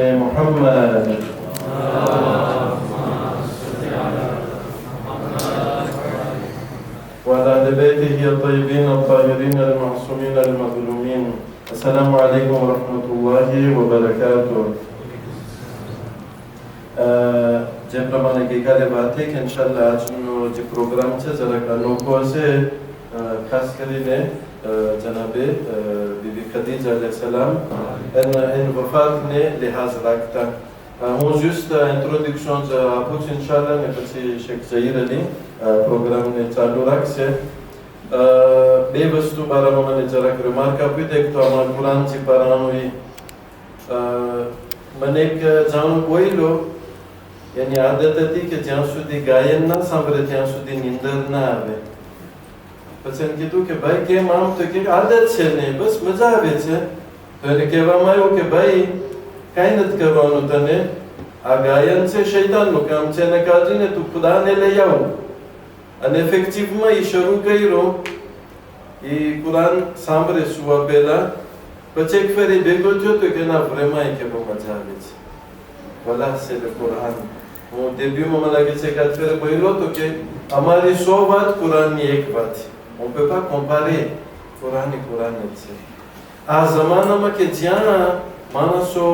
محمد وعلى آل بيته الطيبين الطاهرين المعصومين المظلومين. السلام عليكم ورحمة الله وبركاته. જે પ્રમાણે ગઈકાલે વાત થઈ કે ઇન્શાલ્લાહ આજનો જે પ્રોગ્રામ છે જરાક અનોખો હશે, ખાસ કરીને જનાબે બીબી ખદીજા અલૈહિ સલામ એની વફાતને લિહાઝ રાખતા હું જસ્ટ ઇન્ટ્રોડક્શન આપું છું ઇન્શાલ્લાહ, ને પછી શેખ ઝહીર અલી પ્રોગ્રામને ચાલુ રાખશે. બે વસ્તુ બારામાં મને જરાક રિમાર્ક આપી દે. એક તો આમાં કુરાન જે પરાણું મને એક જાણું બોયલો, એની આદત હતી કે જ્યાં સુધી ગાયન ના સાંભળે ત્યાં સુધી નીંદર ના આવે. પછી એને કીધું કે ભાઈ કેમ આમ? તો કે આદત છે ને, બસ મજા આવે છે. તો એને કહેવામાં આવ્યું કે ભાઈ કાંઈ નથી કરવાનું, તને આ ગાયન છે શૈતાનનું કામ છે, એને કાઢીને તું ખુદાને લઈ આવ. અને ઇફેક્ટિવમાં એ શરૂ કર્યો, એ કુરાન સાંભળે સુવા પહેલા. પછી એક ફેર એ ભેગો થયો તો કે ના પ્રેમાય કે બહુ મજા આવે છે, વલા છે કુરાન. હું ડેબ્યુમાં મને લાગે છે કે ફેર બોલ્યો હતો કે અમારી 100 વાત કુરાનની એક વાત. On peut pas comparer Quran જ છે. આ જમાનામાં કે જ્યાં માણસો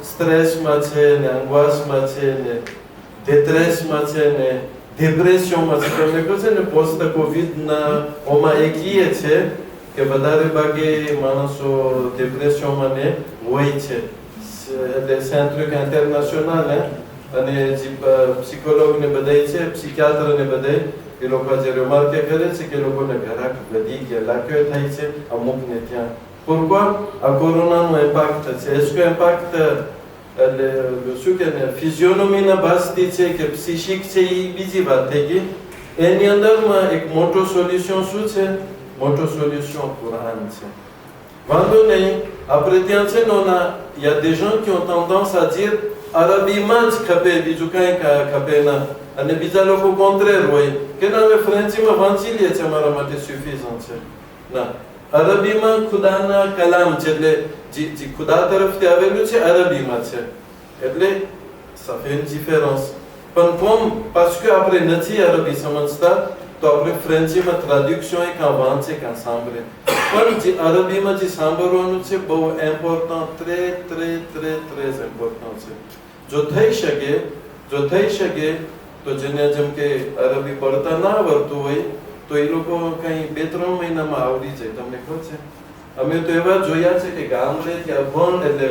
સ્ટ્રેસમાં છે ને, અંગવાસમાં છે ને, ડિપ્રેસમાં છે ને, ડિપ્રેશનમાં છે. તમને કહું છે ને પોસ્ટ કોવિડના ઓમાં એક એ છે કે વધારે ભાગે માણસો ડિપ્રેશનમાં ને હોય છે. એટલે c'est un truc international, અને જે psychologue ને બધાય છે, psychiatre ને બધાય, એ લોકો જે રિમાર્ક કરે છે કે લોકોને ઘરાક વધી ગયા, લાખ્યો થાય છે અમુકને ત્યાં. pourquoi? આ કોરોનાનું ઇમ્પેક્ટ છે. એસકો ઇમ્પેક્ટ એટલે શું કે ને ફિઝિયોનોમીના બાસથી છે કે psychic છે એ બીજી વાત થઈ ગઈ. એની અંદરમાં એક મોટો સોલ્યુશન શું છે? મોટો સોલ્યુશન કુરાન છે. વાંધો નહીં, આપણે ત્યાં છે ને il y a des gens qui ont tendance à dire અરબીમાં જ ખપે, બીજું કાંઈ ખપે ના. અને બીજા લોકો કોન્ટ્રેર હોય કે ના અમે ફ્રેન્ચીમાં વાંચી લઈએ છીએ, અમારા માટે suffisant છે. ના, અરબીમાં ખુદાના કલામ છે, એટલે જે ખુદા તરફથી આવેલું છે અરબીમાં છે. એટલે ça fait une différence. પણ comme parce que આપણે નથી અરબી સમજતા તો આપણે ફ્રેન્ચીમાં ટ્રાડ્યુક્શન કાં વાંચે કાં સાંભળે. પણ જે અરબીમાં જે સાંભળવાનું છે બહુ ઇમ્પોર્ટન્ટ, très ઇમ્પોર્ટન્ટ છે. જો થઈ શકે તો જેને જેમ કે અરબી પડતા ના આવડતું હોય તો એ લોકો કંઈ 2-3 મહિનામાં આવડી જાય. તમને ખબર છે, અમે તો એવા જોયા છે કે ગામડે કે અભણ એટલે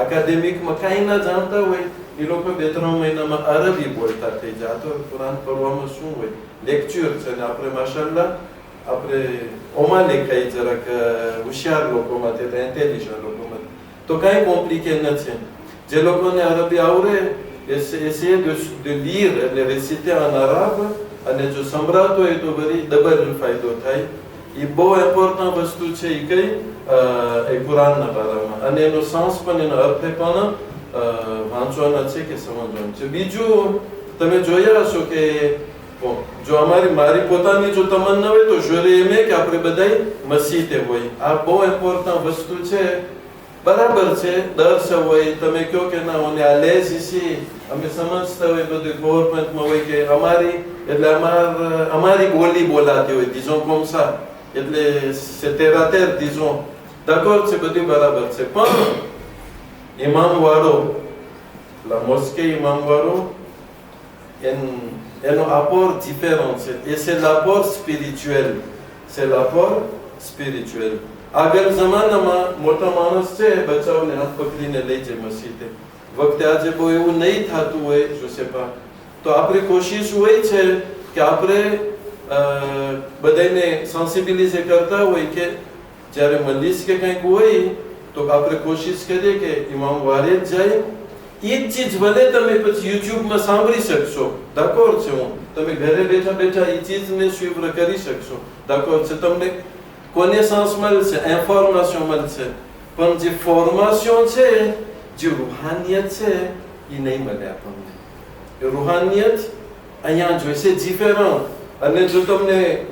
એકેડેમિકમાં કાંઈ ના જાણતા હોય, એ લોકો 2-3 મહિનામાં અરબી બોલતા થઈ જાય. આ તો કુરાન પઢવામાં શું હોય, લેક્ચર છે. ને આપણે માશાલ્લાહ આપણે ઓમાં લેખાય જરાક હોશિયાર લોકોમાંથી, એટલે ઇન્ટેલિજન્ટ લોકોમાંથી, તો કાંઈ કોમ્પ્લિકેટ નથી. જે લોકોને અરબી આવડે essayer de lire, એટલે réciter en arabe, અને જો સંભળાતો હોય તો વળી ડબલ ફાયદો થાય. એ બહુ ઇમ્પોર્ટન્ટ વસ્તુ છે એ કઈ એ કુરાનના બારામાં. અને એનો સાંસ પણ, એનો અર્થ પણ વાંચવાના છે કે સમજવાનું છે. બીજું તમે જોયા હશો કે જો મારી પોતાની જો તમન્ના હોય તો જોરે એમ કે આપણે બધાય મસ્જિદે હોય. આ બહુ ઇમ્પોર્ટન્ટ વસ્તુ છે. બરાબર છે, ડર છે હોય, તમે કહો કે ના મને આ લેઝ ઇસી અમે સમજતા હોય બધું ગવર્મેન્ટમાં હોય કે અમારી એટલે અમારી બોલી બોલાતી હોય, disons comme ça, એટલે c'est terre à terre, disons. d'accord છે, બધું બરાબર છે. પણ ઇમામ વાળો, la mosquée ઇમામ વાળો એનો apport différent છે. et c'est l'apport spirituel, c'est l'apport spirituel. આગળ જમાનામાં મોટા માણસ છે બચાવને હાથ પકડીને લઈ જાય મસ્જિદે. વખતે આજે બહુ એવું નહીં થતું હોય, જો છે પા, તો આપણી કોશિશ હોય છે કે આપણે બધાને સેન્સિબિલાઇઝ કરતા હોય કે જ્યારે મજલિસ કે કંઈક હોય તો આપણે કોશિશ કરીએ કે ઇમામ વારે જ જાય. એ જ ચીજ ભલે તમે પછી યુટ્યુબમાં સાંભળી શકશો, d'accord છે. તમે ઘરે બેઠા બેઠા એ ચીજને સ્વીકાર કરી શકશો, d'accord છે. તમને connaissance મળશે, ઇન્ફોર્મેશન મળશે. પણ જે ફોર્મેશન છે, જે રૂહાનિયત છે એ નહીં મળે આપણને. એ રૂહાનિયત અહીંયા જોઈશે ડિફરન્ટ. અને જો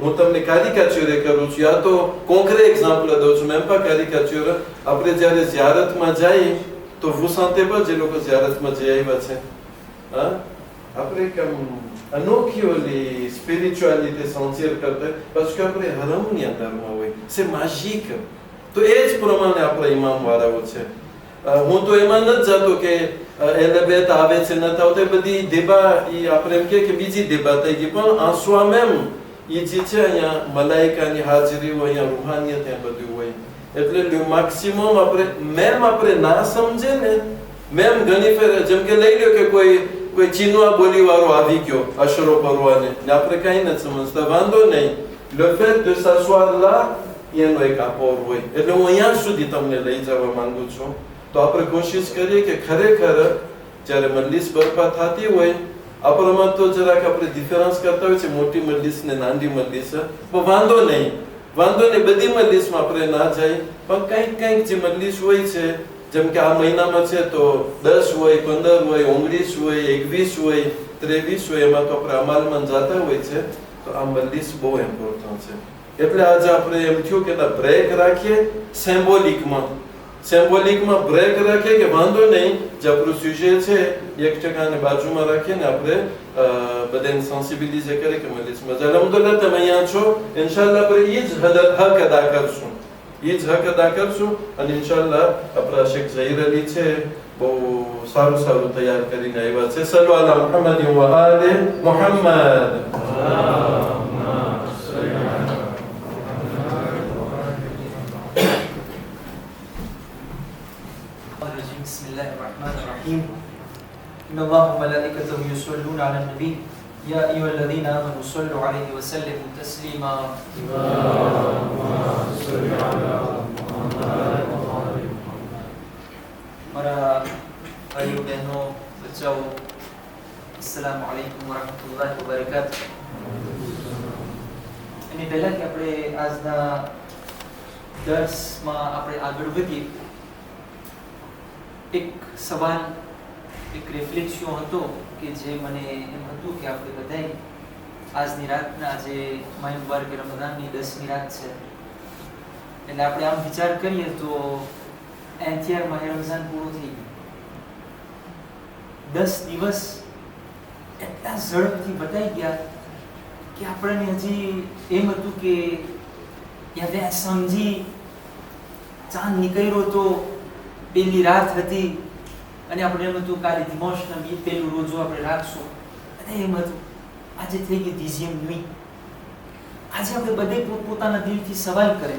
હું તમને કાર્યકાચુરે કરું છું, યા તો કોન્ક્રેટ એક્ઝામ્પલ દઉં છું, મેં પણ કાર્યકાચુર. આપણે જ્યારે ઝિયારતમાં જઈએ તો vous sentez pas જે લોકો ઝિયારતમાં જઈ આવ્યા છે, હા, આપણે કેમ અનોખી ઓલી સ્પિરિચ્યુઆલિટી સેન્સિયર કરતા, parce que આપણે હરમની અંદરમાં હોય, c'est magique. તો એ જ પ્રમાણે આપણા ઇમામ વાળાઓ છે. હું તો એમાં નથી જતો કે એલેબેત આવે છે નથી આવતા, બધી દેબા એ આપણે એમ કે બીજી દેબા થઈ ગઈ, પણ en soi-même એ જે છે અહીંયા મલાઈકાની હાજરી હોય, અહીંયા રૂહાનિયત ત્યાં બધું હોય. એટલે le maximum આપણે ના સમજે ને, મેમ ઘણી ફેર જેમ કે લઈ લ્યો કે કોઈ ચીનવા બોલી વાળો આવી ગયો અશરો કરવાને, આપણે કઈ નથી સમજતા, વાંધો નહીં, le fait de s'asseoir là એનો એક આપોર હોય. એટલે હું અહીંયા સુધી તમને લઈ જવા માંગુ છું. તો આપણે કોશિશ કરીએ કે ખરેખર જ્યારે મજલિસ બરપા થતી હોય, આપણામાં તો જરાક આપણે ડિફરન્સ કરતા હોય છે મોટી મજલિસ ને નાની મજલિસ, પણ વાંધો નહીં, બધી મજલિસમાં આપણે ના જાય, પણ કંઈક જે મજલિસ હોય છે, જેમ કે આ મહિનામાં છે તો 10 હોય, 15 હોય, 19 હોય, 21 હોય, 23 હોય, એમાં તો આપણે અમલમાં જતા હોય છે. તો આ મજલિસ બહુ ઇમ્પોર્ટન્ટ છે. એટલે આજે આપણે એમ થયું કે બ્રેક રાખીએ, સિમ્બોલિકમાં બ્રેક રાખીએ કે વાંધો નહીં, જે આપણું સુજે છે 1% બાજુમાં રાખીને આપણે બધાને સેન્સિબિલાઇઝ કરીએ કે મજલિસમાં અલહમદુલિલ્લાહ તમે અહીંયા છો, ઇન્શાઅલ્લાહ આપણે એ જ હક અદા કરશું. અને ઇન્શાઅલ્લાહ આપણા શેખ ઝહીર અલી છે બહુ સારું તૈયાર કરીને આવ્યા છે. સલ્લુ અલા મુહમ્મદ વ આલે Muhammad. Bismillahirrahmanirrahim. Inna Allaha wa malaikatahu yusalluna 'alan nabi ya ayyuhalladhina amanu sallu 'alaihi wa sallimu taslima. Allahumma salli 'ala Muhammad wa ali Muhammad. Mara ભાઈઓ બહેનો બચ્ચાઓ, અસ્સલામુ અલૈકુમ wa rahmatullahi wa barakatuh. એની પહેલા કે આપણે આજના દર્સમાં આપણે આગળ વધીએ, એક સવાલ, એક રિફ્લેક્શન હતો કે જે મને એમ હતું કે આપણે બધાય આજની રાતના જે માહ મુબારક રમઝાનની 10મી રાત છે, એટલે આપણે આમ વિચાર કરીએ તો અત્યારે માહ રમઝાન પૂરું થઈ ગયું. 10 દિવસ એટલા ઝડપથી બતાઈ ગયા કે આપણને હજી એમ હતું કે યાર સમજી ચાંદ નીકળ્યો તો પહેલી રાત હતી, અને આપણે એમ હતું કાલે દિમાશના પહેલું રોજો આપણે રાખશું, અને એમ હતું આજે થઈ ગઈ દિઝિયમ નુઈ. આજે આપણે બધે પોતાના દિલથી સવાલ કરે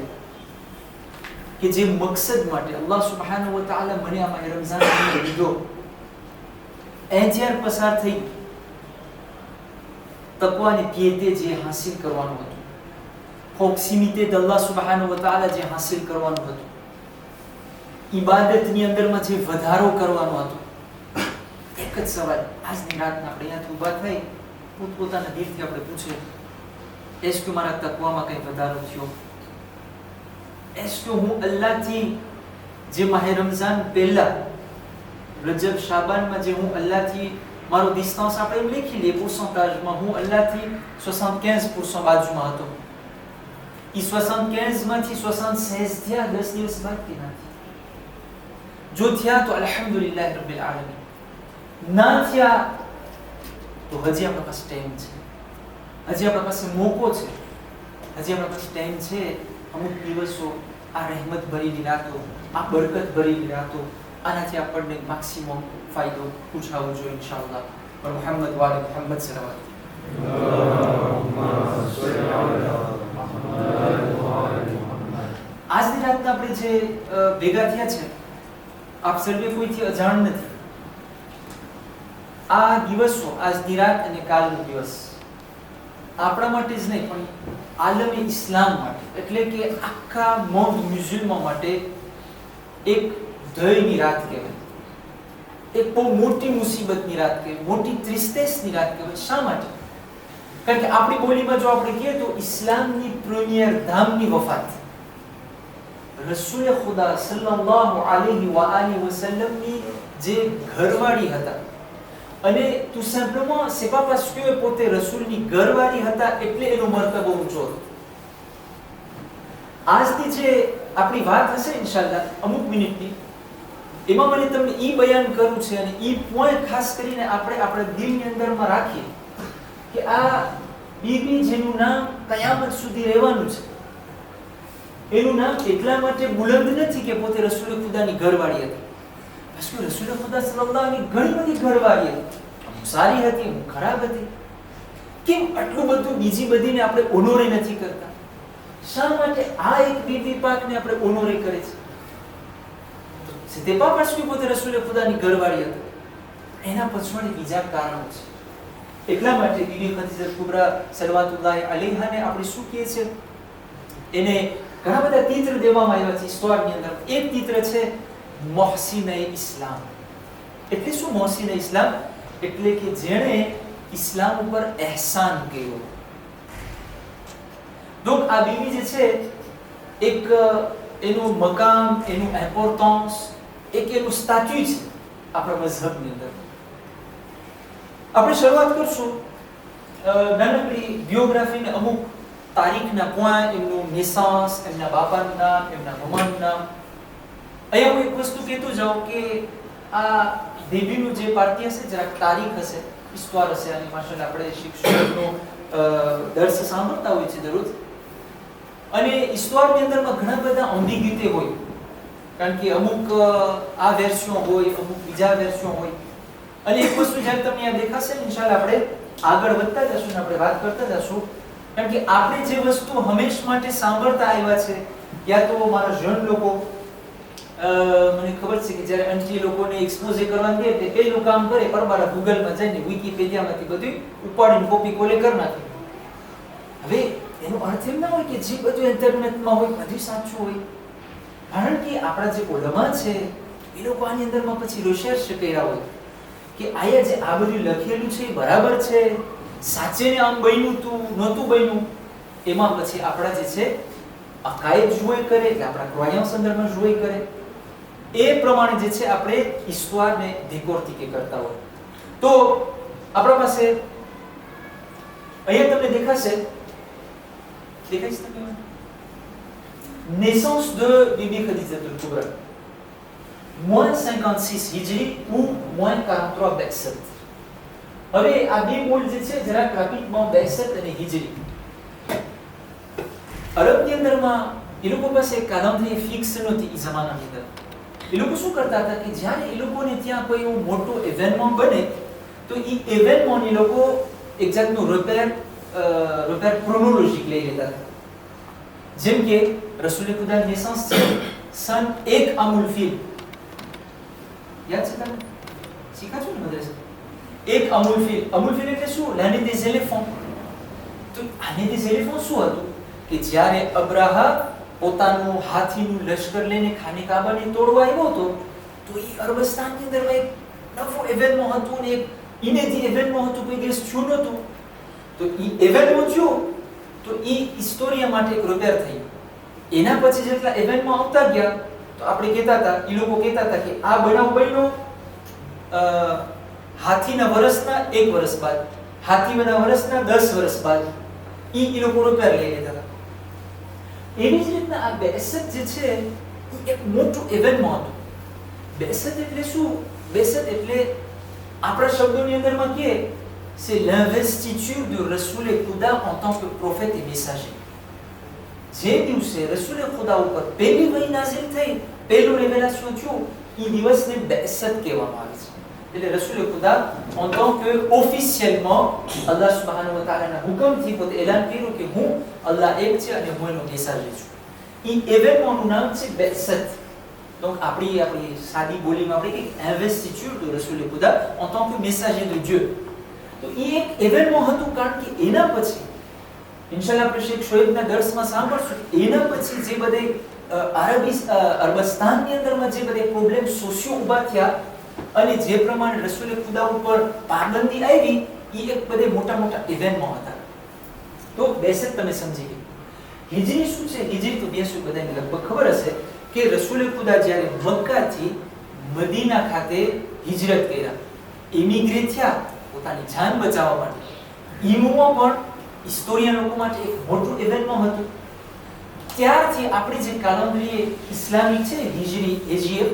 કે જે મકસદ માટે અલ્લાહ સુબ્હાનહુ વ તઆલા મને આ માહ રમઝાન દીધો, એજર પસાર થઈ, તકવાની પીએતે જે હાસિલ કરવાનું હતું, પ્રોક્સિમિતે દ અલ્લાહ સુબ્હાનહુ વ તઆલા જે હાસિલ કરવાનું હતું, ઇબાદતની અંદરમાં જે વધારો કરવાનો હતો, એક જ સવાલ આજની રાતના આપણે અહીંયાથી ઊભા થઈ પોતાના દિલથી આપણે પૂછીએ, એસ કે મારા તકવામાં કંઈ વધારો થયો? એસ કે હું અલ્લાહથી જે માહ રમઝાન પહેલા રજબ શાબાનમાં જે હું અલ્લાહથી મારો ડિસ્ટન્સ આપણે એમ લખી લઈએ પર્સન્ટેજમાં, હું અલ્લાહથી 75% બાજુમાં હતો. એ 75 માંથી 76 થયા, 10 દિવસ બાકી નથી. જો થયા તો અલ્હમ્દુલિલ્લાહ રબ્બિલ આલમીન, ના થયા તો હજી આપણા પાસે ટાઈમ છે, હજી આપણા પાસે મોકો છે, હજી આપણા પાસે ટાઈમ છે. અમુક દિવસો આ રહેમત ભરેલી રાતો, આ બરકત ભરેલી રાતો, આનાથી આપણને મેક્સિમમ ફાયદો ઉઠાવવો જોઈએ ઇન્શાઅલ્લાહ. પર મુહમ્મદ વાલે મુહમ્મદ સલ્લલ્લાહુ આજની રાતના આપણે જે ભેગા થયા છે, આપ સર્વે કોઈથી અજાણ નથી. આ દિવસો, આજની રાત અને કાલનો દિવસ આપણા માટે જ નહીં પણ આલમે ઇસ્લામ માટે, એટલે કે આખા મોંડ મ્યુઝિયમમાં માટે એક દયની રાત કહેવાય, એક બહુ મોટી મુસીબતની રાત કહેવાય, મોટી ત્રિસ્તેસની રાત કહેવાય. શા માટે? કારણ કે આપણી બોલીમાં જો આપણે કહીએ તો ઇસ્લામની પ્રીમિયર ધામની વફાત, રસૂલ ખુદા સલ્લલ્લાહુ અલૈહિ વ આલિહિ વસલ્લમની જે ઘરવાળી હતા, અને tout simplement c'est pas parce que પોતે રસૂલની ઘરવાળી હતા એટલે એનો મર્તબો ઊંચો હતો. આજની જે આપણી વાત હશે ઇન્શાઅલ્લાહ અમુક મિનિટની, એમાં મને તમને ઈ બયાન કરવું છે અને ઈ પોઈન્ટ ખાસ કરીને આપણે આપણા દિલની અંદરમાં રાખીએ કે આ બીબી જેનું નામ કયામત સુધી રહેવાનું છે, એનું નામ એટલા માટે બુલંદ નથી કે પોતે રસૂલ ખુદાની ઘરવાળી હતી. બસ રસૂલ ખુદા સલ્લલ્લાહુ અલૈહિ ઘણી બધી ઘરવાળી હતી, અમુક સારી હતી, અમુક ખરાબ હતી. કેમ આટલું બધું બીજી બધીને આપણે ઓનોરે નથી કરતા? શા માટે આ એક બીબી પાકને આપણે ઓનોરે કરે છે? c'était pas parce que પોતે રસૂલ ખુદાની ઘરવાળી હતી, એના પાછળ બીજા કારણો છે. એટલા માટે બીબી ખદીજા કુબરા સલવાતુલ્લાહ અલૈહાને આપણે શું કહે છે, એને ઘણા બધા તિત્ર દેવામાં આવ્યા છે ઇસ્લામની અંદર. એક તિત્ર છે મોહસિને ઇસ્લામ. એટલે શું મોહસિને ઇસ્લામ? એટલે કે જેણે ઇસ્લામ ઉપર એહસાન કર્યો. donc આ બીબી જે છે એક એનું મકામ, એનું ઇમ્પોર્ટન્સ, એક એનું સ્ટેચ્યુ છે આપણા મઝહબની અંદર. આપણે શરૂઆત કરશું નાનકડી biography ને અમુક તારીખના પોઈન્ટ, એમનું નેસન્સ, એમના બાપાનું નામ, એમના મમ્માનું નામ. અહીંયા હું એક વસ્તુ કહેતો જાઉં કે આ દેવીનું જે પાર્ટી હશે જરાક તારીખ હશે, ઇસ્તવાર હશે, અને માશાલ્લાહ આપણે શિક્ષકનો દર્શ સાંભળતા હોય છે દરરોજ. અને ઇસ્તવારની અંદરમાં ઘણા બધા ambiguity હોય, કારણ કે અમુક આ વેર્સ્યો હોય, અમુક બીજા વેર્સ્યો હોય. અને એક વસ્તુ જ્યારે તમને આ દેખાશે ને ઇન્શાલ્લાહ આપણે આગળ વધતા જશું ને આપણે વાત કરતા જશું, કારણ કે આપણે જે વસ્તુ હંમેશ માટે સાંભળતા આવ્યા છે, યા તો મારા જન લોકો, મને ખબર છે કે જ્યારે અંટી લોકોને એક્સપોઝે કરવાનું દે તે પહેલું કામ કરે પરબારા ગૂગલમાં જઈને વિકીપીડિયામાંથી બધું ઉપાડીને કોપી કોલે કરી નાખે. હવે એનો અર્થ એમ ના હોય કે જે બધું ઇન્ટરનેટમાં હોય બધું સાચું હોય, કારણ કે આપણા જે ઉલમા છે એ લોકો આની અંદરમાં પછી રિસર્ચ કર્યા હોય કે આયા જે આ બધું લખેલું છે એ બરાબર છે, સાચે ને આમ બન્યું તું નહોતું બન્યું. એમાં પછી આપણા જે છે અકાયદ જોઈ કરે, એટલે આપણા ક્રોયન સંદર્ભમાં જોઈ કરે, એ પ્રમાણે જે છે આપણે ઈશ્વરને દેકોરથી કરતા હોય. તો આપણા પાસે અહીંયા તમને દેખાશે, દેખાય છે તમને naissance de Bibi Khadijatul Kubra -56 Hijri ou -43 બેસત. હવે આ બે બોલ જે છે જરા ગ્રાફિકમાં બેસત અને હિજરી. અરબની અંદરમાં એ લોકો પાસે કાલેન્ડર ફિક્સ નહોતી એ જમાનાની અંદર. એ લોકો શું કરતા હતા કે જ્યારે એ લોકોને ત્યાં કોઈ એવું મોટો ઇવેન્ટમેન્ટ બને તો એ ઇવેન્ટમેન્ટ એ લોકો એક જાતનું રિપેર ક્રોનોલોજીક લઈ લેતા હતા. જેમ કે રસૂલ ખુદા નેસન્સ છે સન 1 અમુલ ફીલ, યાદ છે તમને? શીખા છો ને મદ્રસા? 1 અમુલ ફીલ. અમુલ ફીલ એટલે શું? l'année des éléphants. તો année des éléphants શું હતું કે જ્યારે અબ્રાહા પોતાનું હાથીનું લશ્કર લઈને ખાને કાબાને તોડવા આવ્યો હતો, તો એ અરબસ્તાનની અંદર એક નવો ઇવેન્ટમાં હતું ને એક ઇનેજી ઇવેન્ટમાં હતું, કોઈ દિવસ થયું નહોતું. તો એ ઇવેન્ટમાં થયું તો એ હિસ્ટોરિયા માટે એક રિપેર થઈ. એના પછી જેટલા ઇવેન્ટમાં આવતા ગયા તો આપણે કહેતા હતા, એ લોકો કહેતા હતા કે આ બનાવ બન્યો હાથીના વર્ષના 1 વર્ષ બાદ, હાથીના વર્ષના 10 વર્ષ બાદ. એ લોકો રિપેર લઈ લેતા હતા. એવી જ રીતના આ બેસત જે છે એ એક મોટું ઇવેન્ટમાં હતું. બેસત એટલે શું? બેસત એટલે આપણા શબ્દોની અંદરમાં કે c'est l'investiture de Rasoul Khuda en tant que prophète et messager. જે દિવસે રસૂલ ખુદા ઉપર પહેલી વહી નાઝિલ થઈ, પહેલું રેવેલેશન થયું, એ દિવસને બેસત કહેવામાં આવે છે. એટલે રસૂલ ખુદા en tant que officiellement અલ્લાહ સુબ્હાનહુ વ તઆલાના હુકમથી પોતે એલાન કર્યું કે હું અલ્લાહ એક છે અને હું એનો મેસેજર છું. એ ઇવેન્ટનું નામ છે બેસત. donc આપણી સાદી બોલીમાં આપણે એક investiture de રસૂલ ખુદા en tant que messager de Dieu. તો એ એક ઇવેન્ટમાં હતું, કારણ કે એના પછી ઇન્શાલ્લાહ આપણે શેખ શોએબના દર્સમાં સાંભળશું, એના પછી જે બધે અરબસ્તાનની અંદરમાં જે બધે પ્રોબ્લેમ સોશિયો ઊભા થયા અને જે પ્રમાણે રસૂલ ખુદા ઉપર પાબંદી આવી, એ એક બધે મોટા મોટા ઇવેન્ટમાં હતા. તો બેસત તમે સમજી ગયા. હિજરી શું છે? હિજરી તો બેસું બધાને લગભગ ખબર હશે કે રસૂલ ખુદા જ્યારે મક્કાથી મદીના ખાતે હિજરત કર્યા, ઇમિગ્રેટ થયા પોતાની જાન બચાવવા માટે, ઈમોમાં પણ હિસ્ટોરિયન લોકો માટે એક મોટું ઇવેન્ટમાં હતું. ત્યારથી આપણી જે કાલેન્ડર ઇસ્લામિક છે હિજરી એજીએફ,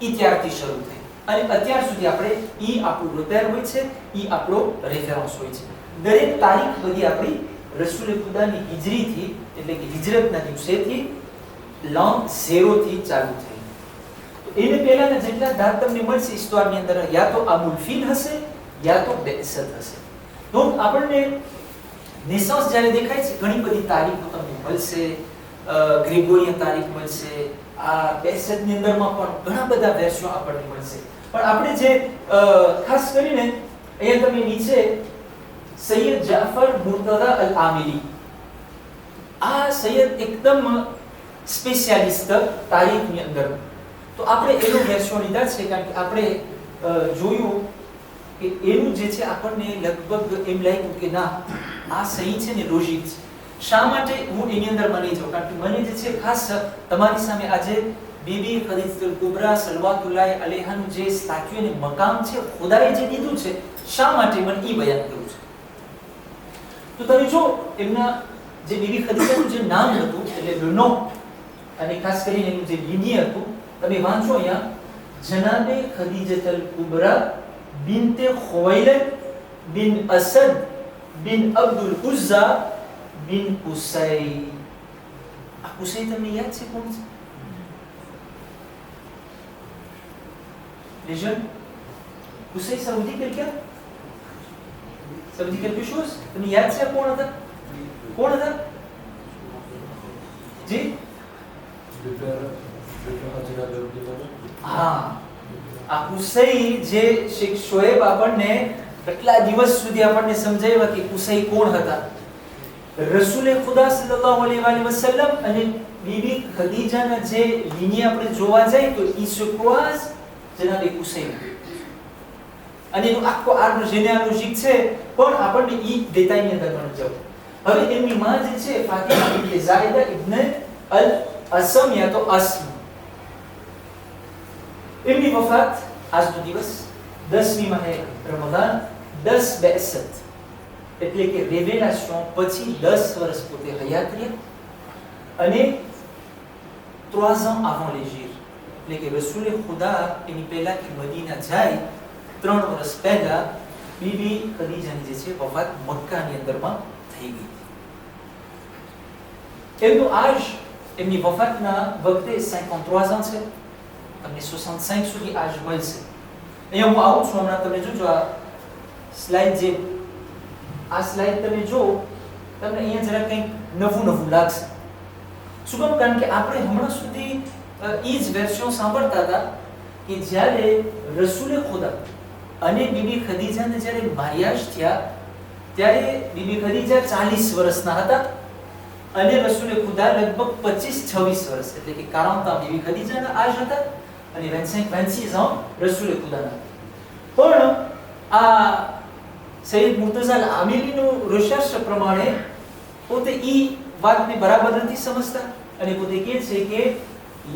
ઈ ત્યારથી શરૂ થઈ અને અત્યાર સુધી આપણે ઈ આપણું રિપેર હોય છે, ઈ આપણો રેફરન્સ હોય છે. દરેક તારીખ બધી આપણી રસૂલ ખુદાની હિજરીથી એટલે કે હિજરતના દિવસેથી લોંગ 0 થી ચાલુ થઈ. તો એને પહેલાના જેટલા દાત તમને મળશે ઇસ્તવારની અંદર યા તો આમુલ ફીલ હશે યા તો બેસત હશે. તો આપણને નેસન્સ જ્યારે દેખાય છે ઘણી બધી તારીખો તમને મળશે, ગ્રેગોરિયન તારીખ મળશે, આ બેસતની અંદરમાં પણ ઘણા બધા વેર્સો આપણને મળશે. પણ આપણે જે ખાસ કરીને અહીંયા તમે નીચે સૈયદ જાફર મુર્તઝા અલ આમિલી, આ સૈયદ એકદમ સ્પેશિયાલિસ્ટ તારીખની અંદર. તો આપણે એનો વેર્સો લીધા છે કારણ કે આપણે જોયું કે એનું જે છે આપણને લગભગ એમ લાગ્યું કે ના આ સહી છે ને લોજિક છે. શા માટે હું એની અંદર માની જાઉં? કારણ કે મને જે છે ખાસ તમારી સામે આજે બીબી ખદીજાતુલ કુબરા સલવાતુલ્લાહ અલૈહાનું જે સ્ટેચ્યુ અને મકામ છે ખુદાએ જે દીધું છે, શા માટે મને ઈ બયાન કર્યું છે. તો તમે જો એમના જે બીબી ખદીજાનું જે નામ હતું એટલે લુનો અને ખાસ કરીને એનું જે લીનિયર હતું તમે વાંચો અહીંયા જનાબે ખદીજાતુલ કુબરા બિન્તે ખુવૈલદ બિન અસદ બિન અબ્દુલ ઉઝ્ઝા બિન કુસૈ. આ કુસૈ તમને યાદ છે કોણ છે? લેજન્ડ કુસૈ સાઉદી કે क्या સાઉદી કે कुछ તમને યાદ છે કોણ હતા? કોણ હતા? જી હા, આ કુસૈ જે શેખ શોએબ આપણને કેટલા દિવસ સુધી આપણને સમજાવ્યા કે કુસૈ કોણ હતા. રસૂલે ખુદા સલ્લલ્લાહુ અલૈહિ વસલ્લમ અને બીબી ખદીજાના જે લીની આપણે જોવા જાય તો ઈ સુક્વાસ જનાબે કુસૈ અને એનું આખો આર્મ જેનેલોજિક છે પણ આપણને ઈ ડેટાની અંદર પણ જાવ. હવે એમની માં જે છે ફાતિમા ઇબ્ન ઝાયદા ઇબ્ન અલ અસમ યા તો અસ્મ, એમની વફાત આજનો દિવસ 10મી માહે રમઝાન 10 બેસત એટલે કે રેવેલાશન પછી 10 વર્ષ પોતે હયાત રહ્યા અને 3 ans avant l'hégire એટલે કે રસૂલે ખુદા એની પહેલા કે મદીના જાય 3 વર્ષ પહેલા બીબી ખદીજાની જે છે વફાત મક્કાની અંદરમાં થઈ ગઈ. એમનું આજ એમની વફાતના વખતે 53 ans છે. તમને 65 સુધી આજ મળશે. અહીંયા હું આવું છું હમણાં તમે જોજો આ સ્લાઇડ જે આ સ્લાઇડ તમે જો તમને અહીંયા જરા કંઈક નવું લાગશે. શું કામ? કારણ કે આપણે હમણાં સુધી ઈ જ વેર્શન સાંભળતા હતા કે જ્યારે રસૂલે ખુદા અને બીબી ખદીજાને જ્યારે મારિયાજ થયા ત્યારે બીબી ખદીજા 40 વર્ષના હતા અને રસૂલે ખુદા લગભગ 25-26 વર્ષ એટલે કે 40 ans બીબી ખદીજાના આજ હતા અને 25-26 ans રસૂલે ખુદાના. પણ આ સૈયદ મુર્તઝા અલ આમિલીનું રિસર્ચ પ્રમાણે પોતે ઈ વાતને બરાબર નથી સમજતા અને પોતે કહે છે કે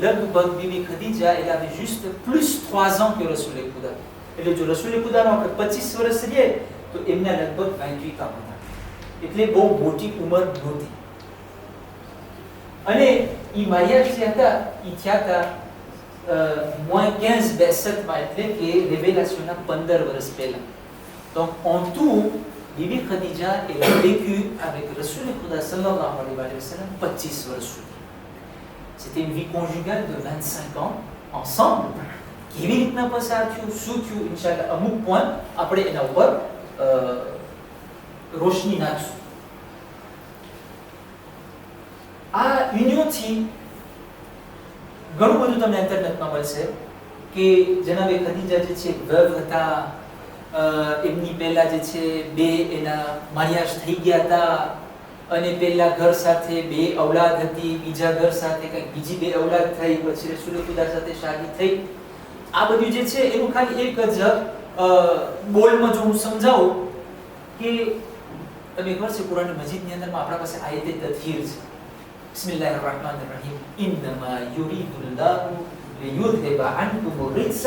લગભગ બીબી Khadija elle avait juste plus 3 ans que રસૂલે ખુદા. એટલે જો રસૂલે ખુદાનો આપણે 25 વર્ષ રહીએ તો એમના લગભગ 28 ans હતા. એટલે બહુ મોટી ઉંમર નહોતી. અને ઈ મારિયાજ જે હતા ઈ થયા હતા -15 બેસતમાં એટલે કે રેવેલાશનના 15 વર્ષ પહેલા. Donc en tout, Bibi Khadija elle a vécu avec Rasoul Khuda sallallahu alayhi wa sallam 25 વર્ષ સુધી. C'était une vie conjugale de 25 ans ensemble. કેવી રીતના પસાર થયું, શું થયું, ઇન્શાઅલ્લાહ અમુક પોઈન્ટ આપણે એના ઉપર રોશની નાખશું. આ યુનિયનથી ઘણું બધું તમને ઇન્ટરનેટમાં મળશે કે જનાબે ખદીજા જે છે વવ હતા, એમની પહેલા જે છે બે એના મારિયાજ થઈ ગયા હતા અને પહેલા ઘર સાથે 2 ઔલાદ હતી, બીજા ઘર સાથે કંઈક બીજી 2 ઔલાદ થઈ, પછી રસૂલ ખુદા સાથે શાદી થઈ. આ બધું જે છે એનું ખાલી એક જ બોલમાં જો હું સમજાવું કે તમે ખબર છે કુરાન મજીદની અંદરમાં આપણા પાસે આયતે તથહીર છે. બિસ્મિલ્લાહિર રહમાનિર રહીમ ઇન્નમા યુરીદુલ્લાહુ લિયુذهبa عنكم الرجس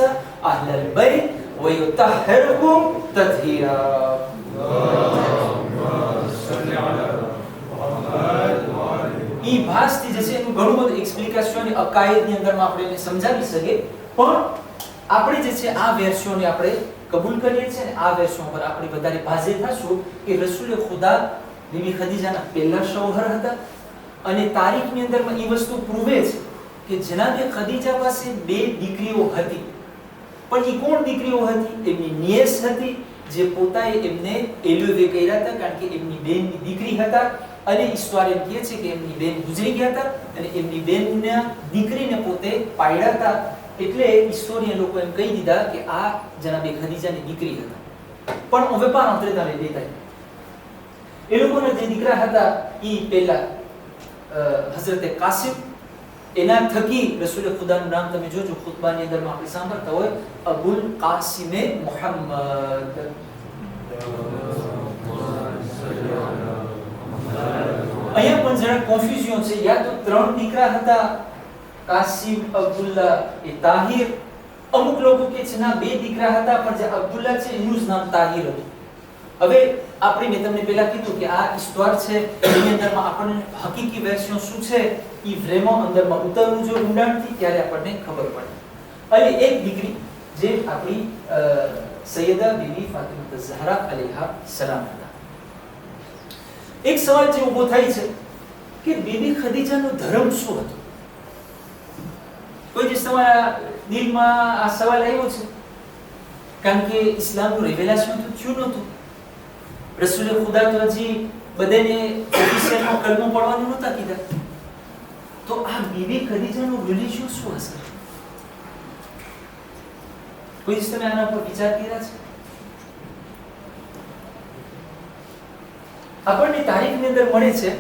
أهل البيت ويطهركم تطهيرا. ઈ ભાસથી જે છે એનું ઘણું બધું એક્સપ્લિકેશન અકાયદની અંદરમાં આપણે એને સમજાવી શકીએ પણ આપણે જે છે આ વેર્સિયોને આપણે કબૂલ કરીએ છીએ ને આ વેર્સિયો પર આપણે વધારે ભાજે થશું કે રસૂલે ખુદા બીબી ખદીજાના પહેલા શૌહર હતા અને તારીખની અંદરમાં એ વસ્તુ પ્રૂવે છે કે જનાબે ખદીજા પાસે 2 દીકરીઓ હતી. પણ એ કોણ દીકરીઓ હતી? એમની નિયસ હતી જે પોતાએ એમને એલ્યુવે કર્યા હતા કારણ કે એમની બેનની દીકરી હતા અને ઈશ્વર એમ કહે છે કે એમની બેન ગુજરી ગયા હતા અને એમની બેનના દીકરીને પોતે પાડ્યા હતા એટલે હિસ્ટોરિયન લોકો એમ કહી દીધા કે આ જનાબે ખદીજાની દીકરી હતા. પણ હવે પણ અંતરે તારે દેતા એ લોકોના જે દીકરા હતા એ પહેલા હઝરત કાસિમ એના થકી રસૂલ ખુદાનું નામ તમે જોજો ખુતબાની અંદરમાં આપણે સાંભળતા હોય અબુલ કાસિમ મુહમ્મદ. અહીંયા પણ જરા કન્ફ્યુઝન છે. યા તો 3 દીકરા હતા કાસિમ અબ્દુલ્લા એ તાહિર. અમુક લોકો કે છે ના 2 દીકરા હતા પણ જે અબ્દુલ્લા છે એનું જ નામ તાહિર હતું. હવે આપણે મેં તમને પહેલા કીધું કે આ ઈશ્વર છે એની અંદરમાં આપણને હકીકી વેર્સિયો શું છે એ વ્રેમો અંદરમાં ઉતરવું જોઈએ ઊંડાણથી ત્યારે આપણને ખબર પડે. અને એક દીકરી જે આપણી સૈયદા બીબી ફાતિમા ઝહરા અલૈહા સલામ હતા. એક સવાલ જે ઊભો થાય છે કે બીબી ખદીજાનો ધર્મ શું હતો? કોઈ દિવસ તમારા દિલમાં આ સવાલ આવ્યો છે? કારણ કે ઇસ્લામનું રિવેલેશન તો થયું નહોતું. રસૂલે ખુદા તો હજી બધાને ઓફિશિયલમાં કલમો પડવાનું નહોતા કીધા. તો આ બીબી ખદીજાનું રિલિજન શું હશે? કોઈ દિવસ તમે આના પર વિચાર કર્યા છે? આપણને તારીખની અંદર મળે છે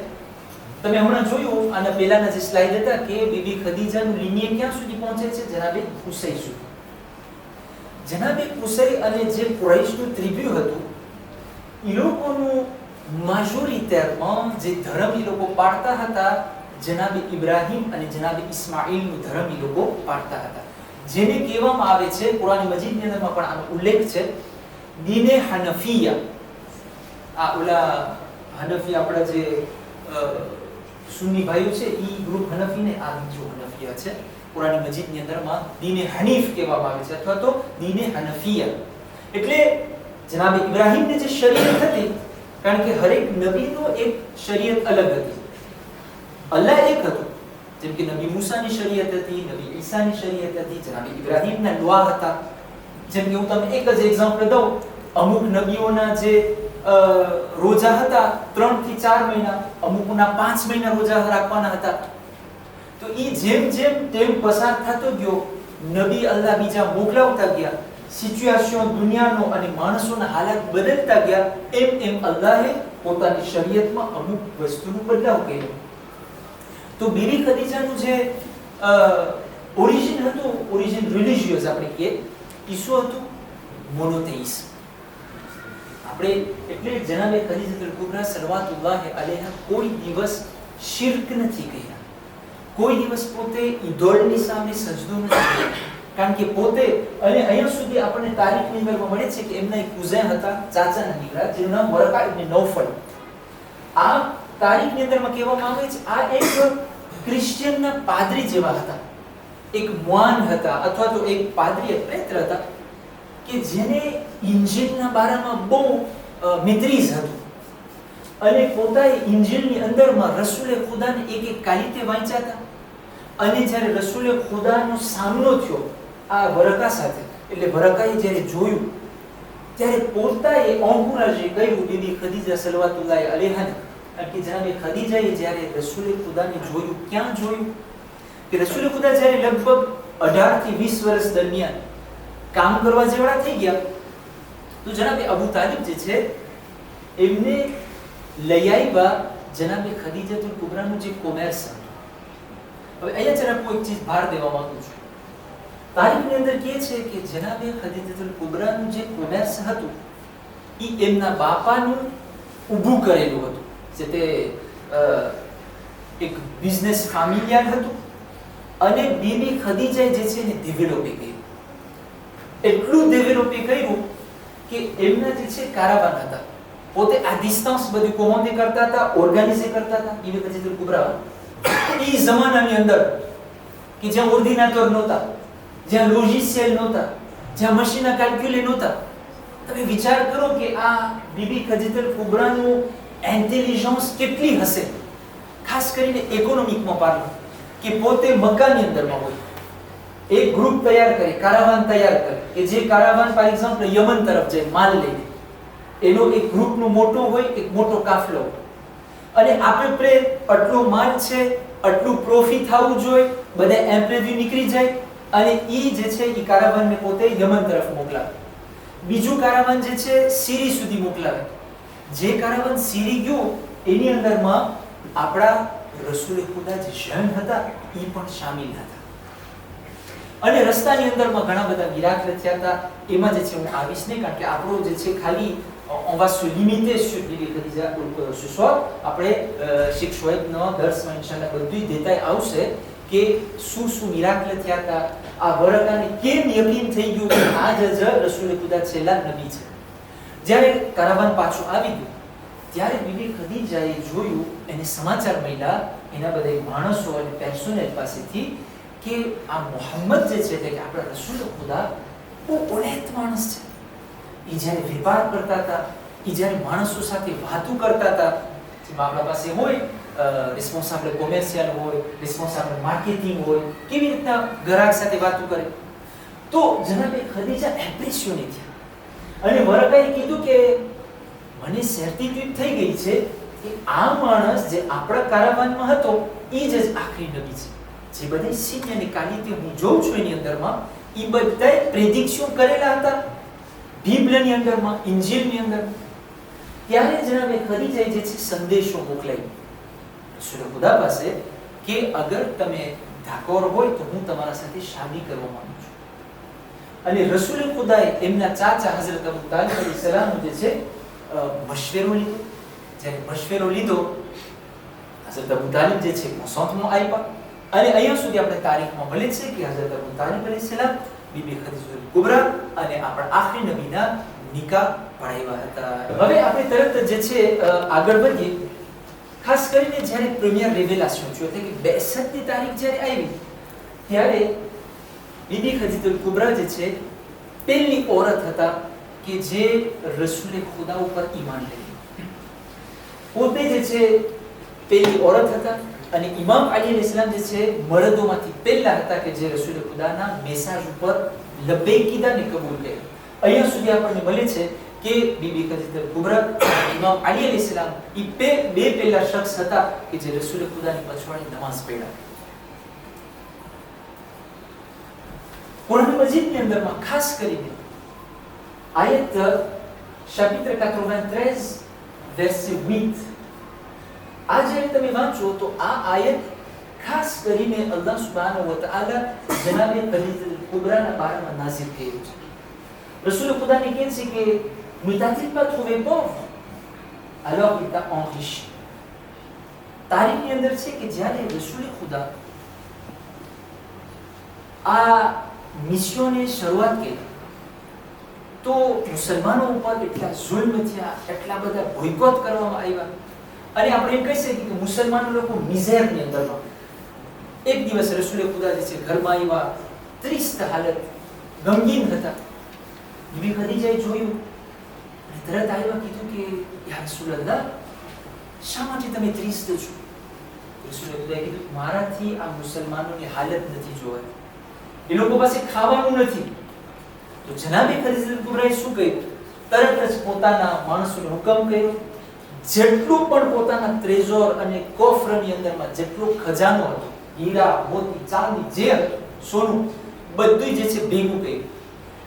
તમે હમણાં જોયું આના પહેલાના જે સ્લાઇડ હતા કે બીબી ખદીજાનું લિનિયર ક્યાં સુધી પહોંચે છે? જનાબે કુસૈ સુધી. જનાબે કુસૈ અને જે કુરૈશનું ત્રિબ્યુ હતું એ લોકોનું મેજોરિટીમાં જે ધર્મ એ લોકો પાળતા હતા જનાબે ઇબ્રાહિમ અને જનાબે ઇસ્માઇલનું ધર્મ એ લોકો પાળતા હતા જેને કહેવામાં આવે છે કુરાન મજીદની અંદરમાં પણ આનો ઉલ્લેખ છે દીને હનફિયા. આ ઓલા હનફી આપણા જે સુન્ની ભાઈઓ છે ઈ ગ્રુપ હનફીને આ બીજો હનફિયા છે. કુરાન મજીદની અંદરમાં દીને હનીફ કહેવામાં આવે છે અથવા તો દીને હનફિયા. એટલે જનાબ ઇબ્રાહિમની જે શરીયત હતી કારણ કે હરેક નબીનો એક શરીયત અલગ હતી. અલ્લાહ એક હતો જેમ કે નબી મૂસાની શરીયત હતી, નબી ઈસાની શરીયત હતી, જનાબ ઇબ્રાહિમના દુઆ હતા. જેમ કે હું તમને એક જ એક્ઝામ્પલ દઉં, અમુક નબીઓના જે રોજા હતા 3 થી 4 મહિના, અમુકના 5 મહિના રોજા રાખવાના હતા. તો ઈ જેમ જેમ ટાઈમ પસાર થતો ગયો નબી અલ્લાહ બીજા મોકલાવતા ગયા, સિચ્યુએશન દુનિયાનો અને માણસોના હાલાત બદલતા ગયા એમ એમ અલ્લાહે પોતાની શરીયતમાં અમુક વસ્તુનો બદલાવ કર્યો. તો બીબી ખદીજાનું જે ઓરિજિન હતું, ઓરિજિન રિલિજિયસ આપણે કહીએ, ઈસુ હતું મોનોથેઇસ્ટ. આપણે એટલે જનાબે ખદીજાતુલ કુબરા સલવાતુલ્લાહ અલૈહા કોઈ દિવસ શિર્ક નથી કર્યા, કોઈ દિવસ પોતે ઈદોલની સામે સજદો નથી કર્યો. કારણ કે પોતે અને અહીંયા સુધી આપણને તારીખની અંદરમાં મળે છે કે એમના એક કુઝેન હતા, ચાચાના દીકરા, જેનું નામ વરકા ઇબ્ન નૌફલ. આ તારીખની અંદરમાં કહેવામાં આવે છે આ એક ક્રિશ્ચિયનના પાદરી જેવા હતા, એક મુઆન હતા અથવા તો એક પાદરી પ્રેત્ર હતા કે જેને ઇન્જીલના બારામાં બહુ મિત્રીઝ હતું અને પોતાએ ઇન્જીલની અંદરમાં રસૂલે ખુદાને એક એક કાલિતે વાંચ્યા હતા. અને જ્યારે રસૂલે ખુદાનો સામનો થયો આ વરકા સાથે, એટલે વરકાએ જ્યારે જોયું ત્યારે પોતાએ અંકુરા જે કહ્યું બીબી ખદીજા સલવાતુલ્લાહ અલૈહાને કે જનાબે ખદીજાએ જ્યારે રસૂલે ખુદાને જોયું, ક્યાં જોયું કે રસૂલે ખુદા જ્યારે લગભગ 18 થી 20 વર્ષ દરમિયાન કામ કરવા જેવડા થઈ ગયા તો જનાબે અબુ તાલિબ જે છે એમને લઈ આવ્યા જનાબે ખદીજાતુલ કુબરાનું જે કોમર્સ હતું. હવે અહીંયા જરા કોઈ ચીજ ભાર દેવા માંગુ છું. તારીખની અંદર કહે છે કે જનાબે ખદીજાતુલ કુબરાનું જે કોમર્સ હતું એ એમના બાપાનું ઊભું કરેલું હતું. જે તે એક બિઝનેસ ફેમિલિયર હતું અને બીબી ખદીજાએ જે છે ને ડેવલપ કર્યું. એટલું ડેવલપ કર્યું કે એમના જે છે કારાવાન હતા, પોતે આ ડિસ્ટન્સ બધી કોમોન્ડે કરતા હતા, ઓર્ગેનાઇઝ કરતા હતા. બીબી ખદીજાતુલ કુબરા એ જમાનાની અંદર કે જ્યાં ઓર્ડિનેટર નહોતા, જ્યાં લોજિસ્ટિયલ નહોતા, જ્યાં મશીનના કેલ્ક્યુલેટર નહોતા. તમે વિચાર કરો કે આ બીબી ખદીજતુલ કુબરાનું ઇન્ટેલિજન્સ કેટલી હશે, ખાસ કરીને ઇકોનોમિકમાં પાર્લો, કે પોતે મક્કાની અંદરમાં હોય, એક ગ્રુપ તૈયાર કરે, કારાવાન તૈયાર કરે, કે જે કારાવાન ફોર એક્ઝામ્પલ યમન તરફ જાય માલ લઈને, એનો એક ગ્રુપનો મોટો હોય, એક મોટો કાફલો, અને આપણે આટલો માલ છે, આટલું પ્રોફિટ થવું જોઈએ, બધા એમ્પ્લોય નીકળી જાય, અને ઈ જે છે ઈ કારાવાનને પોતે યમન તરફ મોકલાવે. બીજું કારાવાન જે છે સીરી સુધી મોકલાવે. જે કારાવાન સીરી ગયું એની અંદરમાં આપણા રસૂલ ખુદા જે જન હતા ઈ પણ શામિલ હતા. અને રસ્તાની અંદરમાં ઘણા બધા મિરાકલ થયા હતા. એમાં જે છે હું આવીશ નહીં, કારણ કે આપણો જે છે ખાલી on va se limiter sur les ce soir. આપણે શેખ શોએબનો દર્સમાં ઇન્શાઅલ્લાહ બધું દેતાય આવશે કે શું મિરાકલ થયા હતા, આ વરકાને કેમ યકીન થઈ ગયું કે આ જ રસૂલ ખુદા છેલ્લા નબી છે. જ્યારે કારાવાન પાછું આવી ગયું ત્યારે બીબી ખદીજાએ જોયું, એને સમાચાર મળ્યા એના બધા માણસો અને પર્સોનેલ પાસેથી કે આ મોહમ્મદ જે છે એટલે કે આપણા રસૂલ ખુદા બહુ ઓલેત માણસ છે. એ જ્યારે વેપાર કરતા હતા, એ જ્યારે માણસો સાથે વાતો કરતા હતા, જેમાં આપણા પાસે હોય રિસ્પોન્સિબલ કોમર્શિયલ હોય, રિસ્પોન્સિબલ માર્કેટિંગ હોય, કેવી રીતના ગ્રાહક સાથે વાતો કરે, તો જનાબે ખદીજા એપ્રેશિયોને થયા. અને વરકાએ કીધું કે મને સર્ટિફિકેટ થઈ ગઈ છે કે આ માણસ જે આપણા કારાવાનમાં હતો એ જ આખરી નબી છે. જે બધા સીન અને ક્વોલિટી હું જોઉં છું એની અંદરમાં, એ બધાય પ્રેડિક્શન કરેલા હતા બીબલની અંદરમાં, ઇન્જીલની અંદર. ત્યારે જનાબે ખદીજાએ જે છે સંદેશો મોકલાવ્યો રસૂલ ખુદા પાસે કે અગર તમે ધાકોર હોય તો હું તમારા સાથે શાદી કરવા માંગુ છું. અને રસૂલ ખુદાએ એમના ચાચા હઝરત અબુ તાલિબ અલૈહિસ સલામ જે છે મશવરો લીધો. જ્યારે મશવરો લીધો, હઝરત અબુ તાલિબ જે છે મોસોતમાં આવ્યા, અને અહીંયા સુધી આપણે તારીખમાં મળે છે કે હઝરત અબુ તાલિબ અલૈહિસ સલામ બીબી ખદીજતુલ કુબરા અને આપણા આખરી નબીના નિકાહ પડાવ્યા હતા. હવે આપણે તરત જે છે આગળ વધીએ. ખાસ કરીને જ્યારે પ્રીમિયર રેવેલેશન થયું, એટલે કે 62ની તારીખ જ્યારે આવી ત્યારે બીબી ખદીજતુલ કુબરા જે છે પહેલી ઓરત હતા કે જે રસૂલ ખુદા ઉપર ઈમાન લઈ. પોતે જે છે પહેલી ઓરત હતા, અને ઇમામ અલી અલૈહિસ્સલામ જે છે મર્દોમાંથી પહેલા હતા કે જે રસૂલ ખુદાના મેસેજ ઉપર લબ્બૈક કીધા ને કબૂલ કર્યા. અહીંયા સુધી આપણને મળે છે કે બીબી ખદીજતુલ કુબરા, ઇમામ અલી અલૈહિસ્સલામ એ બે પહેલા શખ્સ હતા કે જે રસૂલ ખુદાની પછવાડે નમાઝ પઢ્યા. કુરાન મજીદની અંદરમાં ખાસ કરીને આયત chapitre 93 verset 8, આ જ્યારે તમે વાંચો તો આ આયત ખાસ કરીને અલ્લાહ સુબ્હાનહુ વ તઆલા જનાબે ખદીજતુલ કુબરાના બારામાં નાઝિલ કર્યું છે. રસૂલ ખુદાને કહે છે કે ne t'a-t-il pas trouvé pauvre alors qu'il t'a enrichi. તારીખની અંદર છે કે જ્યારે રસૂલ ખુદા આ મિશનની શરૂઆત કરી તો મુસલમાનો ઉપર એટલા જુલ્મ થયા, એટલા બધા બોયકોટ કરવામાં આવ્યા, અને આપણે એમ કહી શકીએ કે મુસલમાનો લોકો મિઝેરની અંદરમાં. એક દિવસ રસૂલ ખુદા જે છે ઘરમાં આવ્યા, ત્રિસ્ત હાલત, ગમગીન હતા. બીબી ખદીજાએ જોયું અને તરત આવ્યા, કીધું કે યા રસૂલલ્લાહ, શા માટે તમે ત્રિસ્ત છો? રસૂલ ખુદાએ કીધું મારાથી આ મુસલમાનોની હાલત નથી જોવાય, એ લોકો પાસે ખાવાનું નથી. તો જનાબે ખદીજતુલ કુબરાએ શું કર્યું? તરત જ પોતાના માણસોને હુકમ કર્યો, જેટલું પણ પોતાના ટ્રેઝોર અને કોફરની અંદરમાં જેટલો ખજાનો હતો, હીરા, મોતી, ચાંદી, જે હતું, સોનું, બધું જે છે ભેગું કર્યું.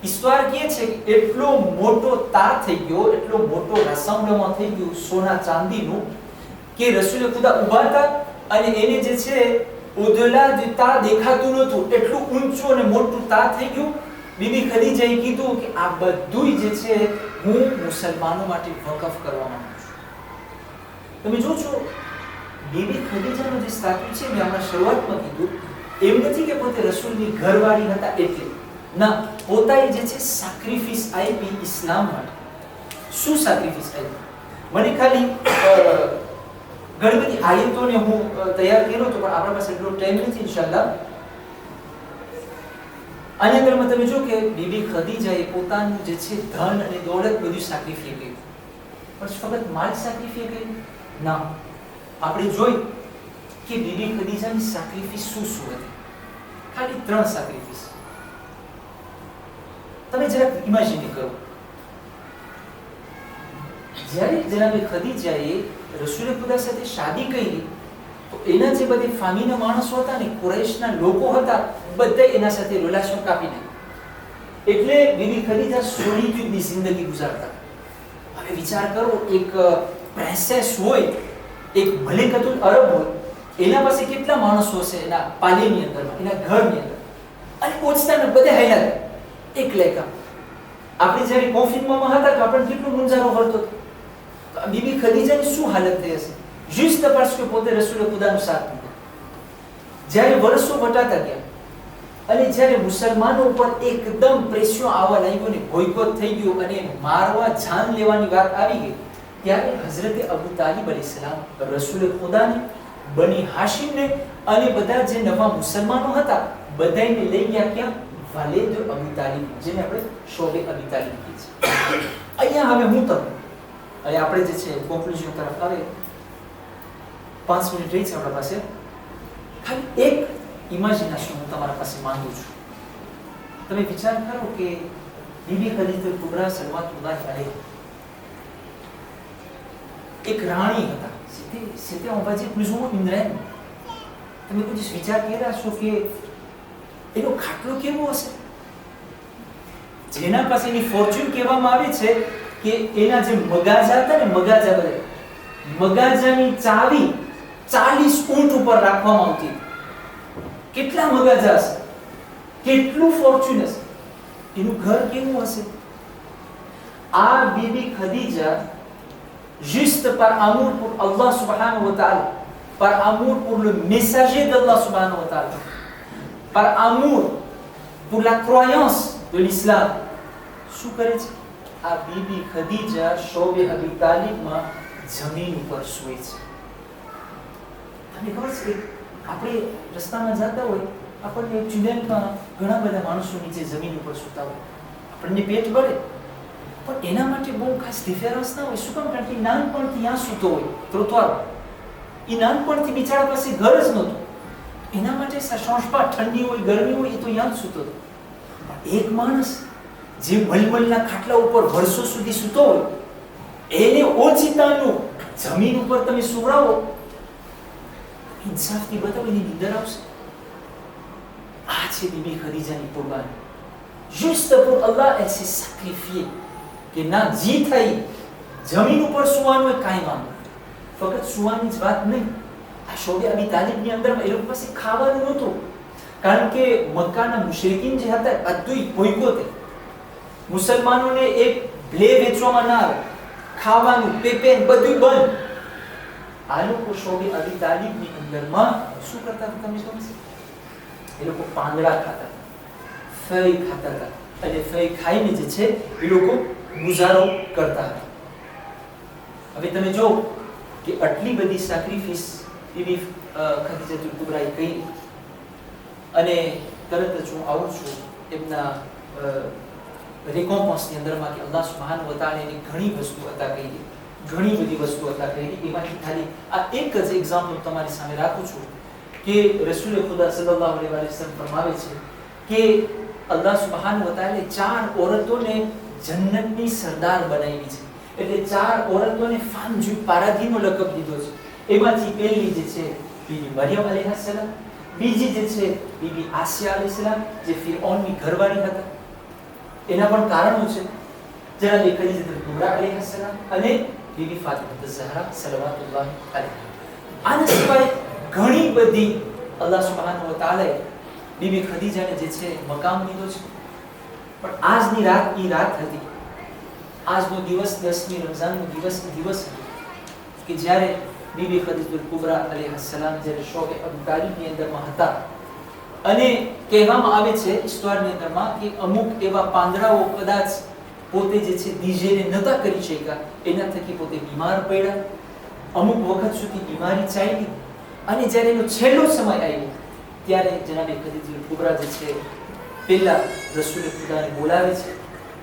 ઈશ્વર કહે છે કે એટલો મોટો તાર થઈ ગયો, એટલો મોટો રસમડમાં થઈ ગયું સોના ચાંદીનું, કે રસૂલ ખુદા ઊભા હતા અને એને જે છે ઉદલા તાર દેખાતું નહોતું, એટલું ઊંચું અને મોટું તાર થઈ ગયું. બીબી ખદીજાએ કીધું કે આ બધું જે છે હું મુસલમાનો માટે વકફ કરવા માંગુ છું. તમે જો છો બીબી ખદીજાનો જે સ્ટેટસ છે, મેં હમણાં શરૂઆતમાં કીધું એમ નથી કે પોતે રસૂલની ઘરવાળી હતા એટલે ના, પોતાએ જે છે સેક્રિફિસ આપી ઇસ્લામ માટે. શું સેક્રિફિસ આપી? મને ખાલી ઘણી બધી આયતોને હું તૈયાર કર્યો હતો, પણ આપણા પાસે એટલો ટાઈમ નથી ઇન્શાઅલ્લાહ. આની અંદરમાં તમે જો કે બીબી ખદીજાએ પોતાનું જે છે ધન અને દોલત બધું સેક્રિફાઈ કર્યું. પણ ફક્ત માલ સેક્રિફાઈ કર્યું ના, આપણે જોઈ કે બીબી ખદીજાની સેક્રિફાઈસ શું હતી. ખાલી 3 સેક્રિફાઈસ. તમે જરાક ઇમેજિન કરો, જ્યારે જનાબે ખદીજાએ રસૂલ ખુદા સાથે શાદી કરી તો એના જે બધી ફામીના માણસો હતા ને, કુરૈશના લોકો હતા, બધા એના સાથે લોલાશો કાપી નાખ્યા. એટલે બીબી ખદીજા સોલિટ્યુડની જિંદગી ગુજારતા. હવે વિચાર કરો, એક પ્રિન્સેસ હોય, એક મલિકતુલ અરબ હોય, એના પાસે કેટલા માણસો હશે એના પાલેની અંદર, એના ઘરની અંદર, અને પહોંચતા ને બધે હૈયા એક લેખા. આપણે જ્યારે કોફિનમાં હતા તો આપણને કેટલું મુંજારો વળતો હતો. બીબી ખદીજાની શું હાલત થઈ હશે, juste parce que પોતે રસૂલ ખુદાનો સાથ દીધો. જ્યારે વર્ષો વટાતા ગયા અને જ્યારે મુસલમાનો ઉપર એકદમ પ્રેશર આવવા લાગ્યો ને બોયકોટ થઈ ગયો અને મારવા જાન લેવાની વાત આવી ગઈ, ત્યારે હઝરત અબુ તાલિબ અલૈહિસ્સલામ રસૂલ ખુદાને, બની હાશિમને અને બધા જે નવા મુસલમાનો હતા બધાને લઈ ગયા ક્યાં? વાલિદ અબુ તાલિબ, જેને આપણે શોબે અબી તાલિબ કહીએ છીએ. અહીંયા હવે હું તમને અને આપણે જે છે કોન્ક્લુઝન તરફ આવે, 5 મિનિટ રહી છે આપણા પાસે. ખાલી એક ઇમેજિનેશન હું તમારા પાસે માંગુ છું. તમે વિચાર કરો કે બીબી ખદીજા કુબરા સલવાતુલ્લાહ અલૈહ એક રાણી હતા. c'était on va dire plus ou moins une reine. તમે કોઈ વિચાર કર્યા છો કે એનો ખાટલો કેવો હશે? જેના પાસે એની ફોર્ચ્યુન કહેવામાં આવે છે કે એના જે મગાજા હતા ને, મગાજા બધા, મગાજાની ચાવી 40 ઊંટ ઉપર રાખવામાં આવતી. કેટલા મગાજા હશે, કેટલું ફોર્ચ્યુન હશે, એનું ઘર કેવું હશે? આ BB ખદીજા juste par amour pour Allah subhanahu wa ta'ala, par amour pour le messager d'Allah subhanahu wa ta'ala, par amour pour la croyance de l'islam, શું કરે છે? આ બીબી ખદીજા શોબે અબી તાલિબમાં જમીન ઉપર સૂય છે. તમને ખબર છે આપણે રસ્તામાં જતા હોય, આપણને ચુડેલમાં ઘણા બધા માણસો નીચે જમીન ઉપર સૂતા હોય, આપણને પેટ બળે, પણ એના માટે બહુ ખાસ ડિફરન્સ ના હોય. શું કામ? કારણ કે નાનપણથી ત્યાં સૂતો હોય ત્રોતવાર, એ નાનપણથી બિચારા પાસે ઘર જ નહોતું, એના માટે શ્વાસપા ઠંડી હોય ગરમી હોય એ તો ત્યાં જ સૂતો હતો. એક માણસ જે મલમલના ખાટલા ઉપર વર્ષો સુધી સૂતો હોય, એને ઓછીતાનું જમીન ઉપર તમે સુવડાવો, ઇન્સાફથી બતાવો, એની નીંદર આવશે. આ છે BB ખદીજાની કુરબાની. juste pour Allah elle s'est sacrifiée. કે ના જી થઈ જમીન ઉપર સુવાનું એ કાંઈ વાંધો, ફક્ત સુવાની જ વાત નહીં. આ શોબે અબી તાલિબની અંદર એ લોકો પાસે ખાવાનું નહોતું, કારણ કે મક્કાના મુશરિકીન જે હતા બધું બોયકોટ. મુસલમાનોને એક બ્લે વેચવામાં ના આવે, ખાવાનું પેપેન બધું બંધ. આ લોકો શોબે અબી તાલિબની અંદરમાં શું કરતા હતા તમને ખબર છે? એ લોકો પાંદડા ખાતા હતા, ફઈ ખાતા હતા, અને ફઈ ખાઈને જે છે એ લોકો ગુજારો કરતા હતા. હવે તમે જો કે આટલી બધી સેક્રિફાઈસ બીબી ખદીજાતુલ કુબરાએ કરી, અને તરત જ હું આવું છું એમના રેકોમ્પન્સની અંદરમાં કે અલ્લાહ સુબ્હાનહુ વ તઆલા એની ઘણી વસ્તુ અતા કરી, ઘણી બધી વસ્તુ અતા કરી. એમાંથી ખાલી આ એક જ એક્ઝામ્પલ તમારી સામે રાખું છું કે રસૂલ ખુદા સલ્લલ્લાહુ અલૈહિ વસલ્લમ ફરમાવે છે કે અલ્લાહ સુબ્હાનહુ વ તઆલા 4 औरतोને જન્નતની સરદાર બનાવી છે. એટલે 4 औरतोને ફાનજુ પારાધીનો લકબ દીધો છે. એમાંથી પહેલી જે છે બીબી મરિયમ અલૈહિસ્સલામ, બીજી જે છે બીબી આસિયા અલૈહિસ્સલામ જે ફિરૌનની ઘરવાળી હતા, એના પણ કારણો છે. જનાબ ખદીજાતુલ કુબરા અલૈહિસ્સલામ અને બીબી ફાતિમા ઝહરા સલવાતુલ્લાહ અલૈહા. આના સિવાય ઘણી બધી અલ્લાહ સુબ્હાનહુ વ તઆલાએ બીબી ખદીજાને જે છે મકામ દીધો છે. પણ આજની રાત ઈ રાત હતી, આજનો દિવસ 10મી રમઝાનનો દિવસ હતો કે જ્યારે બીબી ખદીજાતુલ કુબરા અલૈહિસ્સલામ જ્યારે શોબે અબી તાલિબની અંદરમાં હતા. અને કહેવામાં આવે છે ઈસ્તવારની અંદરમાં કે અમુક એવા પાંદડાઓ કદાચ પોતે જે છે દીજેને નતા કરી શક્યા, એના થકી પોતે બીમાર પડ્યા, અમુક વખત સુધી બીમારી ચાલી, અને જ્યારે એનો છેલ્લો સમય આવ્યો ત્યારે જનાબે ખદીજાતુલ કુબરા જે છે પહેલા રસૂલે ખુદાને બોલાવે છે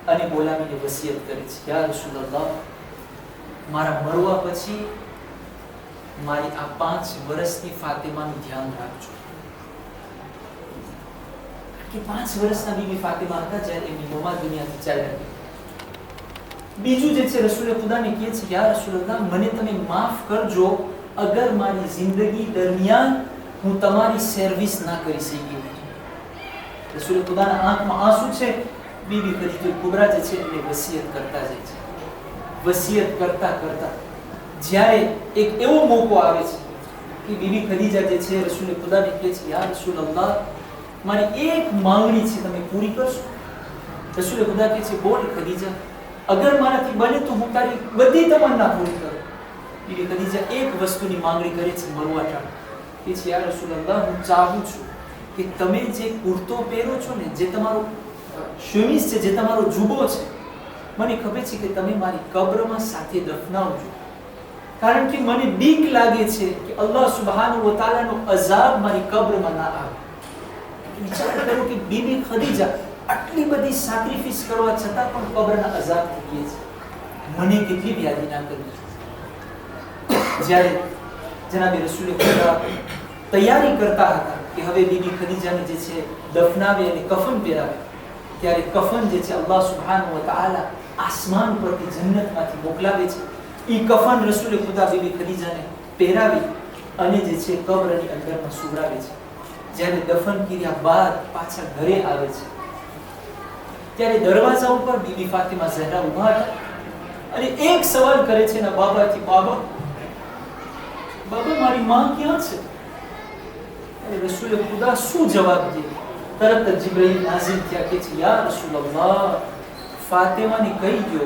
અને બોલાવીને વસિયત કરે છે, યા રસૂલલ્લાહ, મારા મરવા પછી મારી આ 5 વર્ષની ફાતિમાનું ધ્યાન રાખજો. કે 5 વર્ષના બીબી ફાતિમા હતા જ્યારે એમની મોમાં દુનિયાથી ચાલ્યા ગયા. બીજું જે છે રસૂલે ખુદાને કહે છે, યા રસૂલલ્લાહ, મને તમે માફ કરજો અગર મારી જિંદગી દરમિયાન હું તમારી સર્વિસ ના કરી શકી. રસૂલે ખુદાના આંખમાં આંસુ છે. બીબી ખદીજા કુબરા જે છે એને વસિયત કરતા જાય છે. વસિયત કરતા કરતા જ્યારે એક એવો મોકો આવે છે કે બીબી ખદીજા જે છે રસૂલે ખુદાને કહે છે, યા રસૂલલ્લાહ, મારી એક માંગણી છે, તમે પૂરી કરશો? રસૂલે ખુદા કહે છે, બોલ ખદીજા, અગર મારાથી બને તો હું તારી બધી તમન્ના પૂરી કરું. બીબી ખદીજા એક વસ્તુની માંગણી કરે છે મરવા ટાણે. કે છે, યા રસૂલલ્લાહ, હું ચાહું છું કે તમે જે કુર્તો પહેરો છો ને, જે તમારો શમીઝ છે, જે તમારો જુબો છે, મને ખબર છે કે તમે મારી કબ્રમાં સાથે દફનાવજો. કારણ કે મને બીક લાગે છે કે અલ્લાહ સુબ્હાનહુ વ તઆલાનો અઝાબ મારી કબ્રમાં ના આવે. વિચાર કરો કે બીબી ખદીજા આટલી બધી સેક્રિફાઈસ કરવા છતાં પણ કબ્રના અઝાબથી કહે છે, મને કેટલી યાદી ના કરવી. જ્યારે જનાબે રસૂલે ખુદા તૈયારી કરતા હતા કે હવે બીબી ખદીજાને જે છે દફનાવે અને કફન પહેરાવે, ત્યારે કફન જે છે અલ્લાહ સુબ્હાનહુ વ તઆલા આસમાન પરથી જન્નતમાંથી મોકલાવે છે. એ કફન રસૂલે ખુદા બીબી ખદીજાને પહેરાવી અને જે છે કબ્રની અંદરમાં સુવડાવે છે. જ્યારે દફન કર્યા બાદ પાછા ઘરે આવે છે ત્યારે દરવાજા ઉપર બીબી ફાતિમા ઝહરા ઊભા હતા અને એક સવાલ કરે છે એના બાબાથી, બાબા, મારી માં ક્યાં છે? રસૂલે ખુદા શું જવાબ દે? તરત જ જિબ્રાઈલ નાઝિલ થયા કે છે, યા રસૂલલ્લાહ, ફાતિમાને કહી દો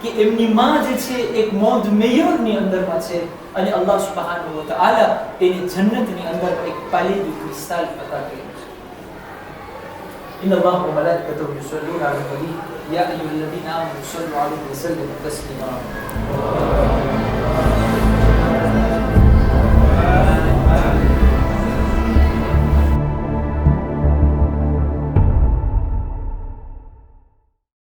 કે એમની માં જે છે એક મોદ મેયરની અંદરમાં છે અને અલ્લાહ સુબ્હાનહુ વ તઆલા એને જન્નતની અંદર એક પાલીદુ ક્રિસ્ટલ અતા કર્યું છે. ઇન્ન અલ્લાહ વ મલાઇકતહુ યુસલ્લુના અલા નબી યા અય્યુહલ્લઝીના આમનુ સલ્લુ અલૈહિ વ સલ્લિમુ તસ્લીમા.